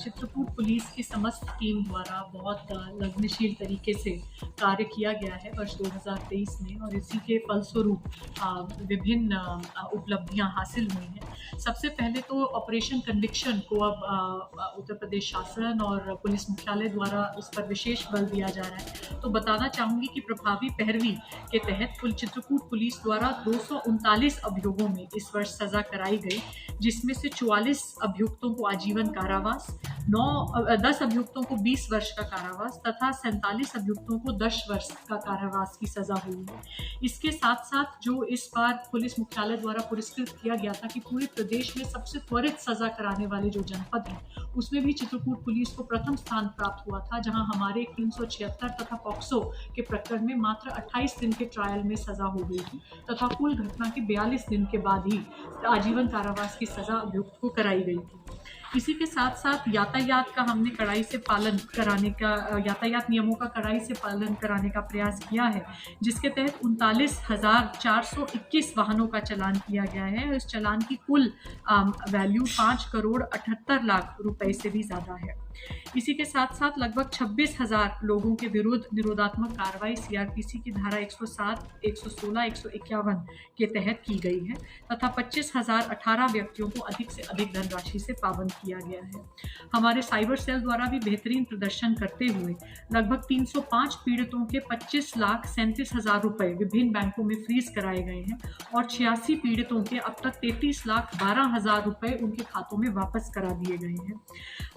Chitrakoot police की समस्त team द्वारा बहुत लगनशील तरीके से कार्य किया गया है वर्ष 2023 में, और इसी के फलस्वरूप विभिन्न उपलब्धियां हासिल हुई हैं। सबसे पहले तो ऑपरेशन कन्विक्शन को अब उत्तर प्रदेश शासन और पुलिस मुख्यालय द्वारा उस पर विशेष बल दिया जा रहा है। तो बताना चाहूँगी कि प्रभावी पैरवी के तहत कुल चित्रकूट पुलिस द्वारा 239 अभियोगों में इस वर्ष सजा कराई गई, जिसमें से 44 अभियुक्तों को आजीवन कारावास, 10 अभियुक्तों को 20 वर्ष का कारावास तथा 47 अभियुक्तों को 10 वर्ष का कारावास की सजा हुई है। इसके साथ साथ जो इस बार पुलिस मुख्यालय द्वारा पुरस्कृत किया गया था कि पूरे प्रदेश में सबसे त्वरित सजा कराने वाले जो जनपद हैं, उसमें भी चित्रकूट पुलिस को प्रथम स्थान प्राप्त हुआ था, जहां हमारे 376 तथा पॉक्सो के प्रकरण में मात्र 28 दिन के ट्रायल में सजा हो गई थी तथा कुल घटना के 42 दिन के बाद ही आजीवन कारावास की सजा अभियुक्त को कराई गई थी। इसी के साथ साथ यातायात का हमने कड़ाई से पालन कराने का यातायात नियमों का कड़ाई से पालन कराने का प्रयास किया है, जिसके तहत 39,421 वाहनों का चालान किया गया है और इस चालान की कुल वैल्यू 5,78,00,000 रुपए से भी ज़्यादा है। इसी के साथ साथ लगभग 26,000 लोगों के विरुद्ध निरोधात्मक कार्रवाई सीआरपीसी की धारा 107, 116, 151 के तहत की गई है तथा 25,018 व्यक्तियों को अधिक से अधिक धनराशि से पाबंद किया गया है। हमारे साइबर सेल द्वारा भी बेहतरीन प्रदर्शन करते हुए लगभग 305 पीड़ितों के 25,37,000 रुपए विभिन्न बैंकों में फ्रीज कराए गए हैं और 86 पीड़ितों के अब तक 33,12,000 रुपए उनके खातों में वापस करा दिए गए हैं।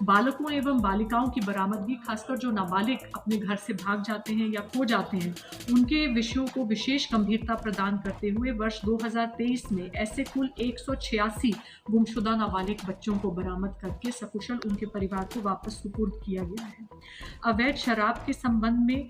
बालकों एवं बालिकाओं की बरामदगी, खासकर जो नाबालिग अपने घर से भाग जाते हैं या खो जाते हैं, उनके विषयों को विशेष गंभीरता प्रदान करते हुए वर्ष 2023 में ऐसे कुल 186 गुमशुदा नाबालिग बच्चों को बरामद करके सकुशल उनके परिवार को वापस सुपुर्द किया गया है। अवैध शराब के संबंध में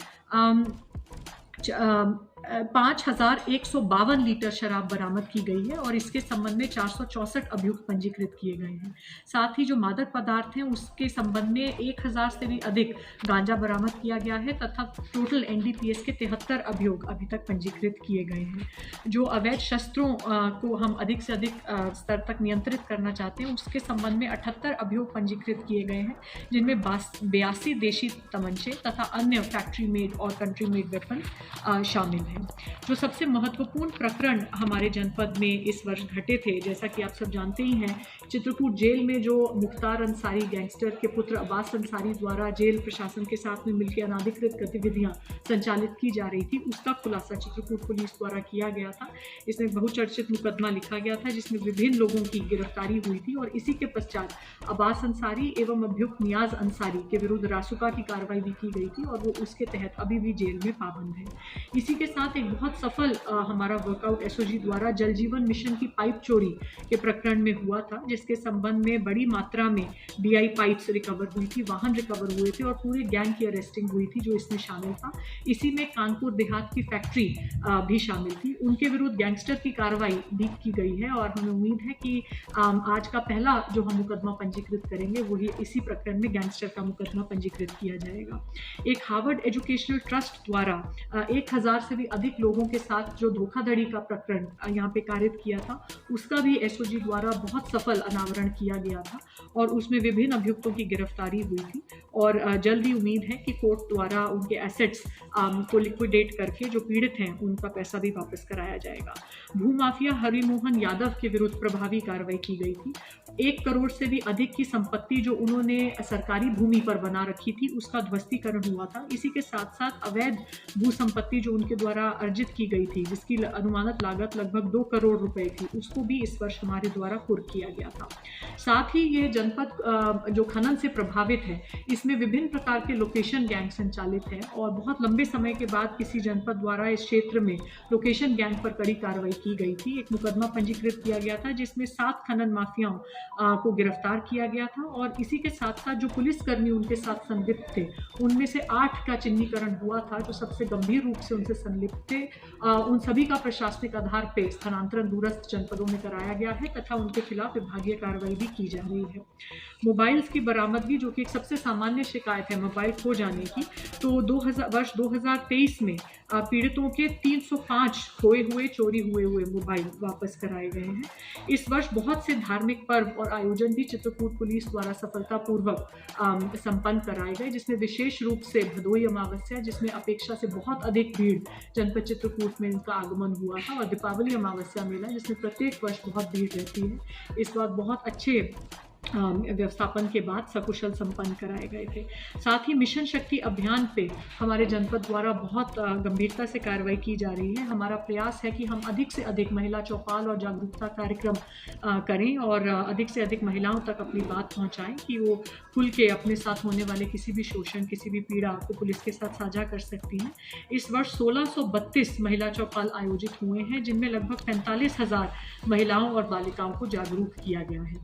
5,152 लीटर शराब बरामद की गई है और इसके संबंध में 464 अभियुक्त पंजीकृत किए गए हैं। साथ ही जो मादक पदार्थ हैं उसके संबंध में 1,000 से भी अधिक गांजा बरामद किया गया है तथा टोटल एनडीपीएस के 73 अभियोग अभी तक पंजीकृत किए गए हैं। जो अवैध शस्त्रों को हम अधिक से अधिक स्तर तक नियंत्रित करना चाहते हैं, उसके संबंध में 78 अभियोग पंजीकृत किए गए हैं, जिनमें 82 देशी तमंचे तथा अन्य फैक्ट्री मेड और कंट्री मेड वेपन शामिल हैं। जो सबसे महत्वपूर्ण प्रकरण हमारे जनपद में इस वर्ष घटे थे, जैसा कि आप सब जानते ही हैं, चित्रकूट जेल में जो मुख्तार अंसारी गैंगस्टर के पुत्र अब्बास अंसारी द्वारा जेल प्रशासन के साथ में मिलकर अनाधिकृत गतिविधियां संचालित की जा रही थी, उसका खुलासा चित्रकूट पुलिस द्वारा किया गया था। इसमें बहुचर्चित मुकदमा लिखा गया था जिसमें विभिन्न लोगों की गिरफ्तारी हुई थी और इसी के पश्चात अब्बास अंसारी एवं अभियुक्त नियाज अंसारी के विरुद्ध रासुका की कार्रवाई भी की गई थी और वो उसके तहत अभी भी जेल में पाबंद है। इसी के साथ एक बहुत सफल हमारा वर्कआउट एसओजी द्वारा जल जीवन मिशन की पाइप चोरी के प्रकरण में हुआ था, जिसके संबंध में बड़ी मात्रा में डीआई पाइप्स रिकवर हुई थी, वाहन रिकवर हुए थे और पूरे गैंग की अरेस्टिंग हुई थी जो इसमें शामिल था। इसी में कानपुर देहात की फैक्ट्री भी शामिल थी, उनके विरुद्ध गैंगस्टर की कार्रवाई भी की गई है और हमें उम्मीद है कि आज का पहला जो हम मुकदमा पंजीकृत करेंगे वही इसी प्रकरण में गैंगस्टर का मुकदमा पंजीकृत किया जाएगा। एक हार्वर्ड एजुकेशनल ट्रस्ट द्वारा 1,000 से भी अधिक लोगों के साथ जो धोखाधड़ी का प्रकरण यहाँ पे कारित किया था, उसका भी एसओजी द्वारा बहुत सफल अनावरण किया गया था और उसमें विभिन्न अभियुक्तों की गिरफ्तारी हुई थी और जल्द ही उम्मीद है कि कोर्ट द्वारा उनके एसेट्स को लिक्विडेट करके जो पीड़ित हैं उनका पैसा भी वापस कराया जाएगा। भूमाफिया हरिमोहन यादव के विरुद्ध प्रभावी कार्रवाई की गई थी। 1 करोड़ से भी अधिक की संपत्ति जो उन्होंने सरकारी भूमि पर बना रखी थी उसका ध्वस्तीकरण हुआ था। इसी के साथ साथ अवैध भू संपत्ति जो उनके द्वारा अर्जित की गई थी, जिसकी अनुमानित लागत लगभग 2 करोड़ रुपए थी, उसको भी इस वर्ष हमारे द्वारा कुर्क किया गया था। साथ ही ये जनपद जो खनन से प्रभावित है, इसमें विभिन्न प्रकार के लोकेशन गैंग संचालित है और बहुत लंबे समय के बाद किसी जनपद द्वारा इस क्षेत्र में लोकेशन गैंग पर कड़ी कार्रवाई की गई थी। एक मुकदमा पंजीकृत किया गया था जिसमें 7 खनन माफियाओं को गिरफ्तार किया गया था और इसी के साथ साथ जो पुलिसकर्मी उनके साथ संलिप्त थे, उनमें से 8 का चिन्हीकरण हुआ था जो सबसे गंभीर रूप से उनसे संलिप्त थे। उन सभी का प्रशासनिक आधार पर स्थानांतरण दूरस्थ जनपदों में कराया गया है तथा उनके खिलाफ विभागीय कार्रवाई भी की जा रही है। मोबाइल्स की बरामदगी, जो कि एक सबसे सामान्य सामान्य शिकायत है मोबाइल खो जाने की, तो वर्ष 2023 में पीड़ितों के 305 खोए हुए, चोरी हुए मोबाइल वापस कराए गए हैं। इस वर्ष बहुत से धार्मिक पर्व और आयोजन भी चित्रकूट पुलिस द्वारा सफलतापूर्वक संपन्न कराए गए, जिसमें विशेष रूप से भदोई अमावस्या, जिसमें अपेक्षा से बहुत अधिक भीड़ जनपद चित्रकूट में इनका आगमन हुआ था, और दीपावली अमावस्या मेला, जिसमें प्रत्येक वर्ष बहुत भीड़ रहती है, इस बार बहुत अच्छे व्यवस्थापन के बाद सकुशल संपन्न कराए गए थे। साथ ही मिशन शक्ति अभियान पे हमारे जनपद द्वारा बहुत गंभीरता से कार्रवाई की जा रही है। हमारा प्रयास है कि हम अधिक से अधिक महिला चौपाल और जागरूकता कार्यक्रम करें और अधिक से अधिक महिलाओं तक अपनी बात पहुंचाएं कि वो खुल के अपने साथ होने वाले किसी भी शोषण, किसी भी पीड़ा को पुलिस के साथ साझा कर सकती हैं। इस वर्ष 1632 महिला चौपाल आयोजित हुए हैं, जिनमें लगभग 45,000 महिलाओं और बालिकाओं को जागरूक किया गया है।